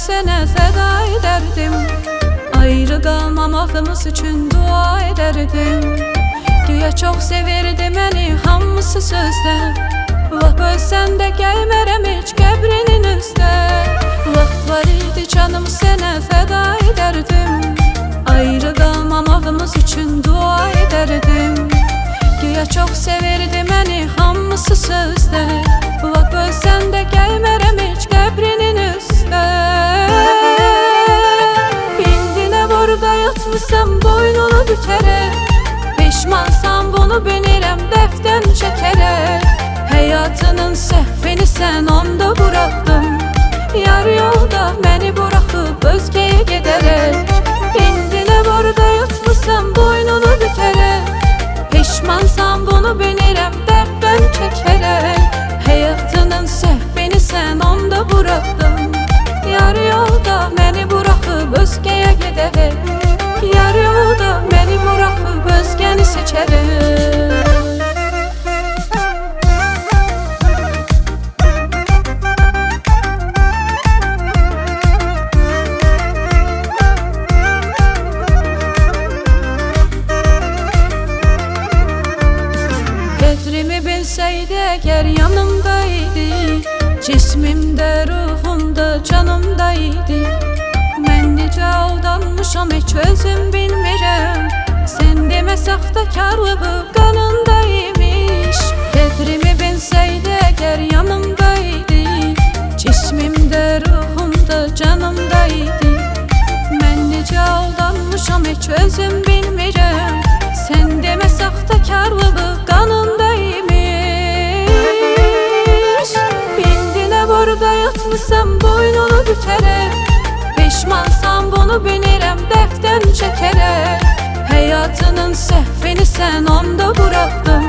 sənə fəda edərdim. Ayrı qalmamağımız üçün dua edərdim. Güya çox sevirdi məni hamısı sözdə. Lap ölsən də gəlmərəm heç qəbrinin üstə. Vaxt var idi canım sənə fəda edərdim. Ayrı qalmamağımız üçün dua edərdim. Güya çox sevirdi məni hamısı sözdə. Lap ölsən də gəlmərəm heç qəbrinin üstə. İndi nə borda yatmışsam boynunu bükərək. Peşmansan bunu bilirəm dəfdən çəkərək. Həyatının səhvini sən onda buraxdın. Yar yolda məni buraxıb özgəyə gedərək. İndi nə borda yatmışsam boynunu bükərək. Peşmansan bunu bilirəm dəfdən çəkərək. Həyatının səhvini sən onda buraxdın. Yar yolda məni buraxıb özgəyə gedərək. Yar yolda məni buraxıb özgəni seçərək. Qədrimi bilsəydi əgər yanımdaydı, cismimdə, ruhumda, canımda idi. Mən necə aldanmışam heç özüm bilmirəm. Sən demə saxtakarlığı qanında imiş. Qədrimi bilsəydi əgər yanımdaydı, cismimdə, ruhumda, canımda idi. Mən necə aldanmışam heç özüm bilmirəm. Sən demə saxtakarlığı qanında imiş. İndi nə borda yatmışsam boynunu bükərək. Peşmansan bunu bilirəm dəfdən çəkərək. Həyatının səhvini sən onda buraxdın.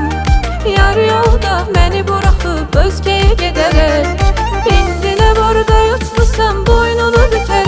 Yar yolda məni buraxıb özgəyə gedərək. İndi nə borda yatmışsam boynunu bükərək.